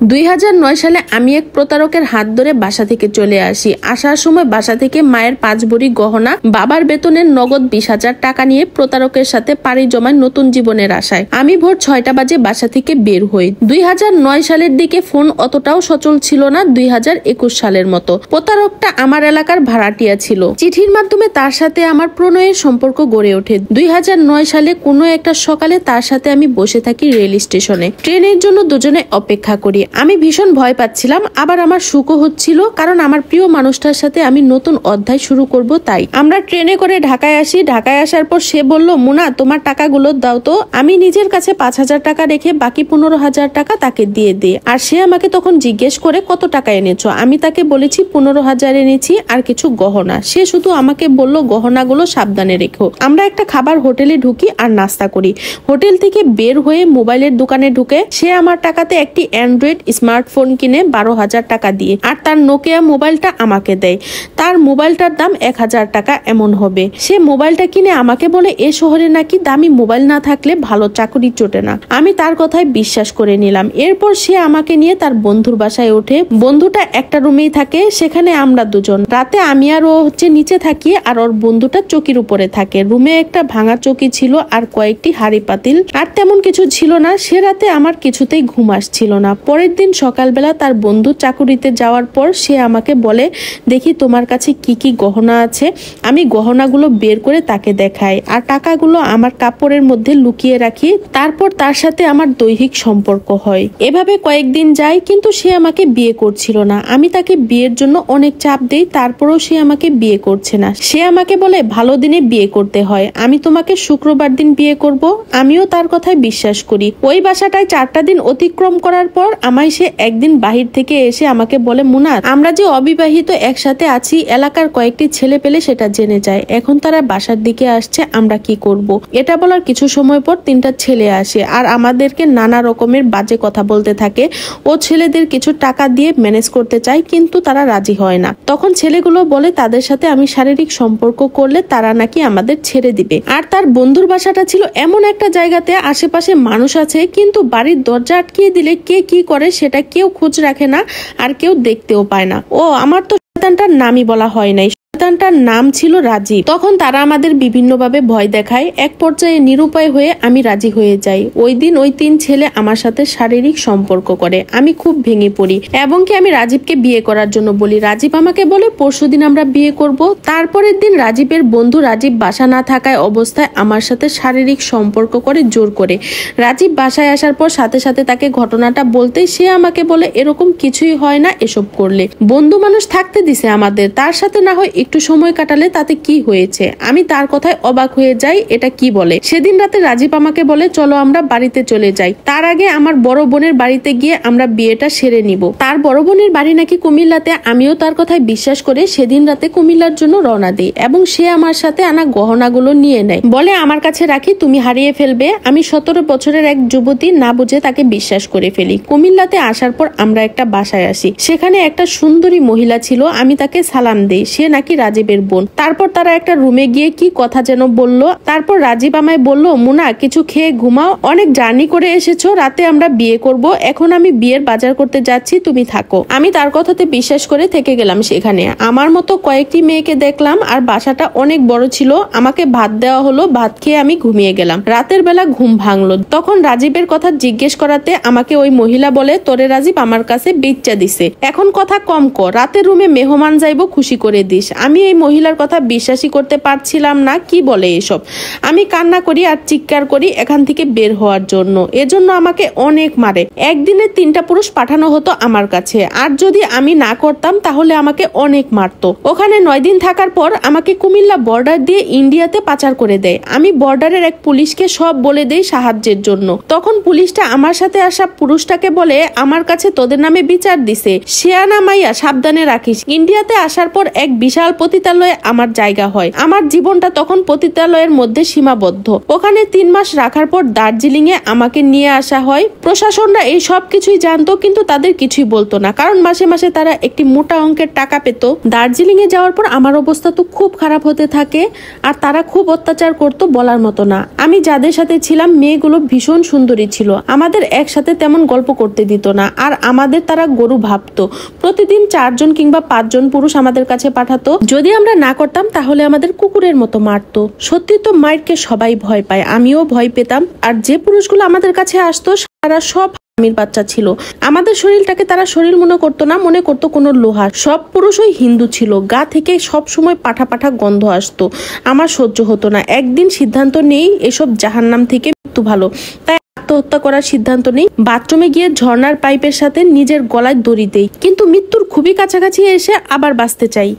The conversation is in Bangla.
2009 সালে আমি এক প্রতারকের হাত ধরে বাসা থেকে চলে আসি। আসার সময় বাসা থেকে মায়ের 5 ভরি গহনা, বাবার বেতনের নগদ 20,000 টাকা নিয়ে প্রতারকের সাথে পাড়ি জমায় নতুন জীবনের আশায় আমি ভোর 6টা বাজে বাসা থেকে বের হই। 2009 সালের দিকে ফোন অতটাও সচল ছিল না 2021 সালের মতো। প্রতারকটা আমার এলাকার ভাড়াটিয়া ছিল। চিঠির মাধ্যমে তার সাথে আমার প্রণয়ের সম্পর্ক গড়ে ওঠে। 2009 সালে কোনো একটা সকালে তার সাথে আমি বসে থাকি রেল স্টেশনে। ট্রেনের জন্য দুজনে অপেক্ষা করি। আমি ভীষণ ভয় পাচ্ছিলাম, আবার আমার সুখও হচ্ছিল, কারণ আমার প্রিয় মানুষটার সাথে আমি নতুন অধ্যায় শুরু করব। তাই আমরা ট্রেনে করে ঢাকায় আসি। ঢাকায় আসার পর সে বলল, মুনা তোমার টাকাগুলো দাও তো। আমি নিজের কাছে 5,000 টাকা রেখে বাকি 15,000 টাকা তাকে দিয়ে দিই। আর সে আমাকে তখন জিজ্ঞেস করে কত টাকা এনেছো। আমি তাকে বলেছি 15,000 এনেছি আর কিছু গহনা। সে শুধু আমাকে বলল গহনাগুলো সাবধানে রেখো। আমরা একটা খাবার হোটেলে ঢুকি আর নাস্তা করি। হোটেল থেকে বের হয়ে মোবাইলের দোকানে ঢুকে সে আমার টাকাতে একটি অ্যান্ড্রয়েড স্মার্টফোন কিনে 12,000 টাকা দিয়ে আর তার নোকিয়া মোবাইলটা আমাকে দেয়। তার মোবাইলটার দাম 1,000 টাকা এমন হবে। সে মোবাইলটা কিনে আমাকে বলে এ শহরে নাকি দামি মোবাইল না থাকলে ভালো চাকরি জোটে না। আমি তার কথায় বিশ্বাস করে নিলাম। এরপর সে আমাকে নিয়ে তার বন্ধুর বাসায় ওঠে। বন্ধুটা একটা রুমেই থাকে, সেখানে আমরা দুজন। রাতে আমি আর ও নিচে থাকি আর ওর বন্ধুটা চকির উপরে থাকে। রুমে একটা ভাঙা চকি ছিল আর কয়েকটি হাড়ি পাতিল, আর তেমন কিছু ছিল না। সে রাতে আমার কিছুতেই ঘুম আসছিল না। পরের দিন সকালবেলা তার বন্ধু চাকুরিতে যাওয়ার পর সে আমাকে বলে, দেখি তোমার কাছে কি কি গহনা আছে। আমি গহনাগুলো বের করে তাকে দেখাই আর টাকাগুলো আমার কাপড়ের মধ্যে লুকিয়ে রাখি। তারপর তার সাথে আমার দৈহিক সম্পর্ক হয়। এভাবে কয়েকদিন যায়, কিন্তু সে আমাকে বিয়ে করছিল না। আমি তাকে বিয়ের জন্য অনেক চাপ দেই, তারপরও সে আমাকে বিয়ে করছে না। সে আমাকে বলে ভালো দিনে বিয়ে করতে হয়, আমি তোমাকে শুক্রবার দিন বিয়ে করব। আমিও তার কথায় বিশ্বাস করি। ওই বাসাটায় 4টা দিন অতিক্রম করার পর আমায় সে একদিন বাহির থেকে এসে আমাকে বলে, মুনা আমরা যে অবিবাহিত একসাথে আছি, এলাকার কয়েকটি ছেলে পেলে সেটা জেনে যায়। এখন তারা বাসার দিকে আসছে, আমরা কি করব। এটা বলার কিছু সময় পর 3টা ছেলে আসে আর আমাদেরকে নানা রকমের বাজে কথা বলতে থাকে। ও ছেলেদের কিছু টাকা দিয়ে ম্যানেজ করতে চায়, কিন্তু তারা রাজি হয় না। তখন ছেলেগুলো বলে তাদের সাথে আমি শারীরিক সম্পর্ক করলে তারা নাকি আমাদের ছেড়ে দিবে। আর তার বন্ধুর বাসাটা ছিল এমন একটা জায়গাতে আশেপাশে মানুষ আছে, কিন্তু বাড়ির দরজা আটকিয়ে দিলে কে কি করে সেটা কেউ খোঁজ রাখে না আর কেউ দেখতেও পায় না। ও আমার তো শয়তানটার নামই বলা হয় নাই, শয়তানটার নাম ছিল রাজীব। তখন তারা আমাদের বিভিন্নভাবে ভয় দেখায়। এক পর্যায়ে নিরুপায় হয়ে আমি রাজি হয়ে যাই। ওই দিন ওই 3 ছেলে আমার সাথে শারীরিক সম্পর্ক করে। আমি খুব ভেঙে পড়ি এবং কি আমি রাজীবকে বিয়ে করার জন্য বলি। রাজীব আমাকে বলে পরশুদিন আমরা বিয়ে করব। তারপরের দিন রাজীবের বন্ধু রাজীব বাসা না থাকায় অবস্থায় আমার সাথে শারীরিক সম্পর্ক করে জোর করে। রাজীব বাসায় আসার পর সাথে সাথে তাকে ঘটনাটা বলতে সে আমাকে বলে এরকম কিছুই হয় না এসব করলে। বন্ধু মানুষ থাকতে দিছে আমাদের, তার সাথে না হয় একটু সময় কাটালে তাতে কি হয়েছে। আমি তার কথায় অবাক হয়ে যাই, এটা কি বলে। সেদিন রাতে রাজীব আমাকে বলে চলো আমরা বাড়িতে চলে যাই, তার আগে আমার বড় বোনের বাড়িতে গিয়ে আমরা বিয়েটা সেরে নিব। তার বড় বোনের বাড়ি নাকি কুমিল্লাতে। আমিও তার কথায় বিশ্বাস করে সেদিন রাতে কুমিল্লার জন্য রওনা দিই এবং সে আমার সাথে আনা গহনাগুলো নিয়ে নেয়। বলে আমার কাছে রাখি, তুমি হারিয়ে ফেলবে। আমি 17 বছরের এক যুবতী না বুঝে তাকে বিশ্বাস করে ফেলি। কুমিল্লাতে আসার পর আমরা একটা বাসায় আসি। সেখানে একটা সুন্দরী মহিলা ছিল। আমি তাকে সালাম দেই, সে নাকি রাজীবের বোন। তারপর তারা একটা রুমে গিয়ে কি কথা যেন বলল। তারপর রাজীব আমায় বলল, মুনা কিছু খেয়ে ঘুমাও, অনেক জার্নি করে এসেছো, রাতে আমরা বিয়ে করব। এখন আমি বিয়ের বাজার করতে যাচ্ছি, তুমি থাকো। আমি তার কথাতে বিশ্বাস করে থেকে গেলাম সেখানে। আমার মতো কয়েকটি মেয়েকে দেখলাম আর বাসাটা অনেক বড় ছিল। আমাকে ভাত দেওয়া হলো, ভাত খেয়ে আমি ঘুমিয়ে গেলাম। রাতের বেলা ঘুম ভাঙলো। তখন রাজীবের কথা জিজ্ঞেস করাতে আমাকে ওই মহিলা বলে, তোরে রাজীব আমার কাছে বেচ্চা দিছে, এখন কথা কম কর, রাতের রুমে মেহমান যাইব, খুশি করে দিস। আমি এই মহিলার কথা বিশ্বাসই করতে পারছিলাম না। কি বলে এসব। আমি কান্না করি আর চিৎকার করি এখান থেকে বের হওয়ার জন্য। এজন্য আমাকে অনেক মারে। একদিনে 3টা পুরুষ পাঠানো হতো আমার কাছে, আর যদি আমি না করতাম তাহলে আমাকে অনেক মারতো। ওখানে 9 দিন থাকার পর আমাকে কুমিল্লা বর্ডার দিয়ে ইন্ডিয়াতে পাচার করে দেয়। আমি বর্ডারের এক পুলিশকে সব বলে দেই সাহায্যের জন্য। তখন পুলিশটা আমার সাথে আসা পুরুষটাকে বলে, আমার কাছে তোদের নামে বিচার দিছে, শেয়ানা মাইয়া সাবধানে রাখিস। ইন্ডিয়াতে আসার পর এক বিশাল টোটাল পতিতালয়ে আমার জায়গা হয়। আমার জীবনটা তখন পতিতালয়ের মধ্যে সীমাবদ্ধ। ওখানে 3 মাস রাখার পর দার্জিলিং এ আমাকে নিয়ে আসা হয়। প্রশাসনরা এই সব কিছুই জানতো, কিন্তু তাদের কিছুই বলতো না, কারণ মাসে মাসে তারা একটি মোটা অঙ্কের টাকা পেত। দার্জিলিং এ যাওয়ার পর আমার অবস্থা তো খুব খারাপ হতে থাকে, আর তারা খুব অত্যাচার করতো বলার মতো না। আমি যাদের সাথে ছিলাম মেয়েগুলো ভীষণ সুন্দরী ছিল, আমাদের একসাথে তেমন গল্প করতে দিত না, আর আমাদের তারা গরু ভাবতো। প্রতিদিন 4 জন কিংবা 5 জন পুরুষ আমাদের কাছে পাঠাতো। যদি আমরা না করতাম তাহলে আমাদের কুকুরের মতো মারতো। সত্যি তো মায়েরকে সবাই ভয় পায়, আমিও ভয় পেতাম। আর যে পুরুষগুলো আমাদের কাছে আসতো তারা সব আমির বাচ্চা ছিল। আমাদের শরীরটাকে তারা শরীর মনে করতো না, মনে করতো কোনো লোহা। সব পুরুষই হিন্দু ছিল, গা থেকে সব সময় পাঠা পাঠা গন্ধ আসতো। আমার সহ্য হতো না। একদিন সিদ্ধান্ত নেই এসব জাহান্নাম থেকে মৃত্যু ভালো, তাই আত্মহত্যা করার সিদ্ধান্ত নেই। বাথরুমে গিয়ে ঝর্ণার পাইপের সাথে নিজের গলায় দড়ি দেই, কিন্তু মৃত্যুর খুবই কাছাকাছি এসে আবার বাঁচতে চাই।